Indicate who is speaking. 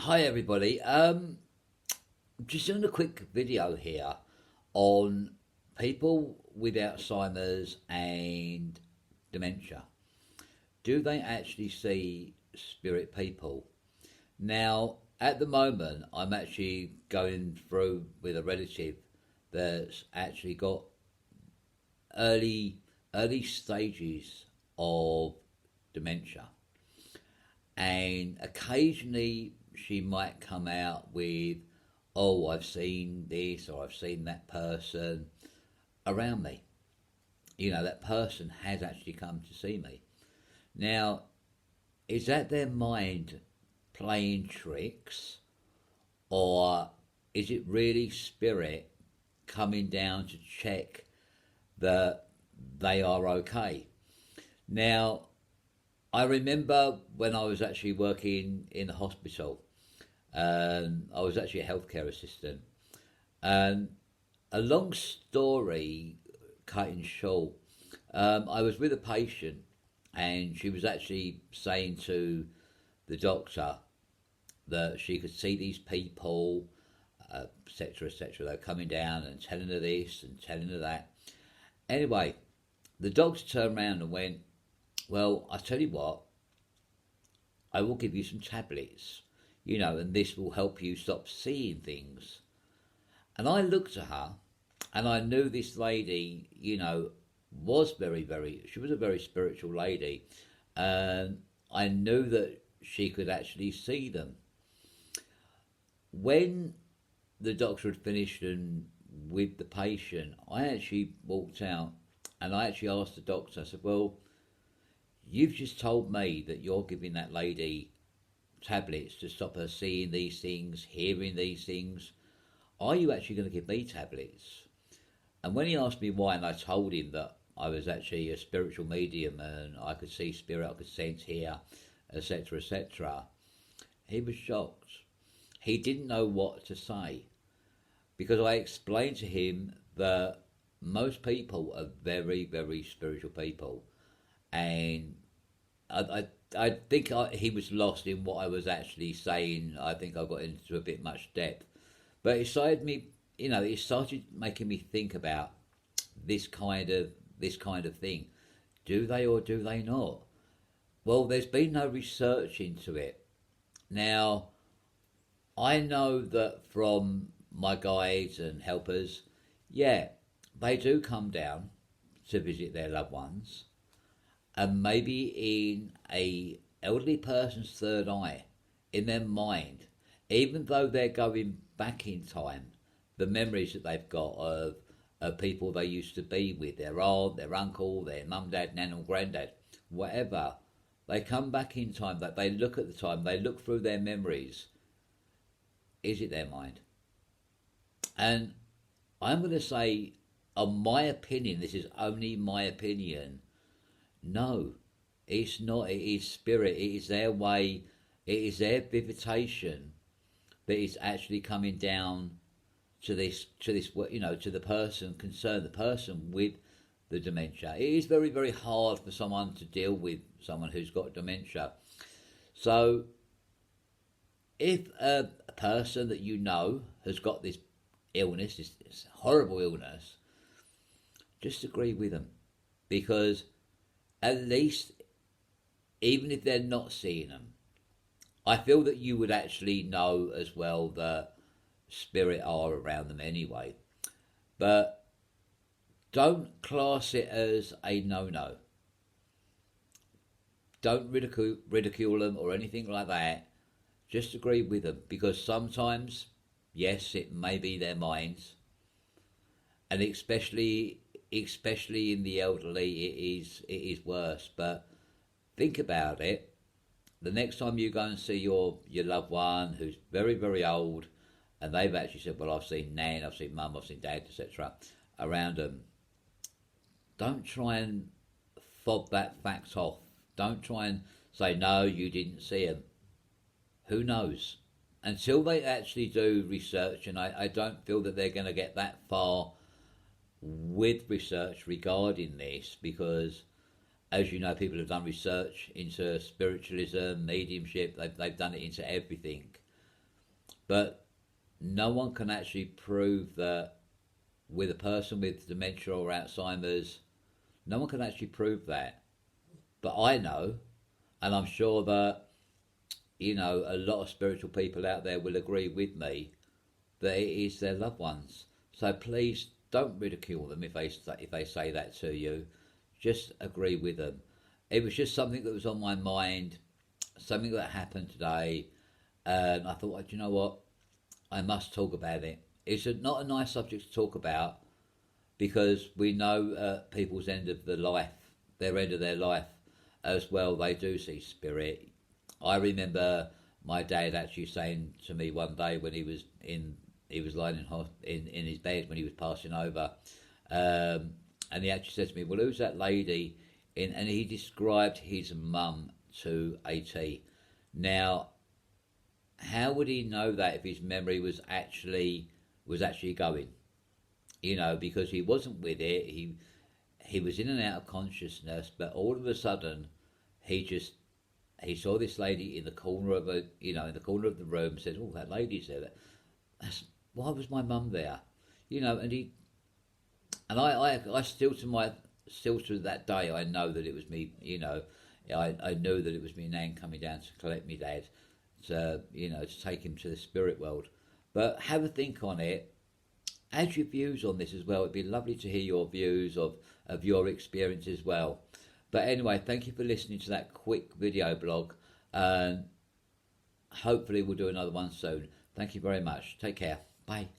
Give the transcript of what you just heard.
Speaker 1: Hi everybody. Just doing a quick video here on people with Alzheimer's and dementia. Do they actually see spirit people? Now, at the moment, I'm actually going through with a relative that's actually got early early stages of dementia, and occasionally she might come out with, oh, I've seen this or I've seen that person around me. That person has actually come to see me. Now, is that their mind playing tricks, or is it really spirit coming down to check that they are okay? Now, I remember when I was actually working in the hospital. I was actually a healthcare assistant. And a long story cut in short, I was with a patient, and she was actually saying to the doctor that she could see these people, etc., etc. They're coming down and telling her this and telling her that. Anyway, the doctor turned around and went, well, I tell you what, I will give you some tablets, and this will help you stop seeing things. And I looked at her, and I knew this lady, was she was a very spiritual lady. And I knew that she could actually see them. When the doctor had finished and with the patient, I actually walked out and I actually asked the doctor, I said, well, you've just told me that you're giving that lady tablets to stop her seeing these things, hearing these things. Are you actually going to give me tablets? And when he asked me why, and I told him that I was actually a spiritual medium and I could see spirit, I could sense here, etc., etc., he was shocked. He didn't know what to say because I explained to him that most people are very, very spiritual people, and I think he was lost in what I was actually saying. I think I got into a bit much depth, but it started making me think about this kind of thing. Do they or do they not? Well, there's been no research into it. Now, I know that from my guides and helpers, yeah, they do come down to visit their loved ones, and maybe in a elderly person's third eye, in their mind, even though they're going back in time, the memories that they've got of people they used to be with, their aunt, their uncle, their mum, dad, nan or granddad, whatever, they come back in time, that they look at the time, they look through their memories. Is it their mind? And I'm going to say, on my opinion, this is only my opinion, no, it's not. It is spirit. It is their way. It is their visitation that is actually coming down to the person concerned, the person with the dementia. It is very, very hard for someone to deal with someone who's got dementia. So, if a person that you know has got this illness, this horrible illness, just agree with them, because at least, even if they're not seeing them, I feel that you would actually know as well that spirit are around them anyway. But don't class it as a no-no. Don't ridicule them or anything like that. Just agree with them, because sometimes, yes, it may be their minds, and especially in the elderly, it is worse. But think about it. The next time you go and see your loved one who's very, very old, and they've actually said, well, I've seen nan, I've seen mum, I've seen dad, etc., around them, don't try and fob that fact off. Don't try and say, no, you didn't see them. Who knows? Until they actually do research, and I don't feel that they're going to get that far with research regarding this, because, as you know, people have done research into spiritualism, mediumship, they've done it into everything. but no one can actually prove that with a person with dementia or Alzheimer's, no one can actually prove that. But I know, and I'm sure that, a lot of spiritual people out there will agree with me that it is their loved ones. So please don't ridicule them if they say that to you. Just agree with them. It was just something that was on my mind, something that happened today, and I thought, you know what, I must talk about it. It's not a nice subject to talk about because we know people's end of their end of their life as well. They do see spirit. I remember my dad actually saying to me one day when he was lying in his bed when he was passing over, and he actually said to me, "Well, who's that lady?" And he described his mum to AT. Now, how would he know that if his memory was actually going? Because he wasn't with it. He was in and out of consciousness, but all of a sudden, he saw this lady in the corner of the room. Said, "Oh, that lady's there. Why was my mum there?" I still to that day, I know that it was me. I knew that it was me nan coming down to collect me dad, to take him to the spirit world. But have a think on it. Add your views on this as well. It'd be lovely to hear your views of your experience as well. But anyway, thank you for listening to that quick video blog, and hopefully we'll do another one soon. Thank you very much. Take care. Bye.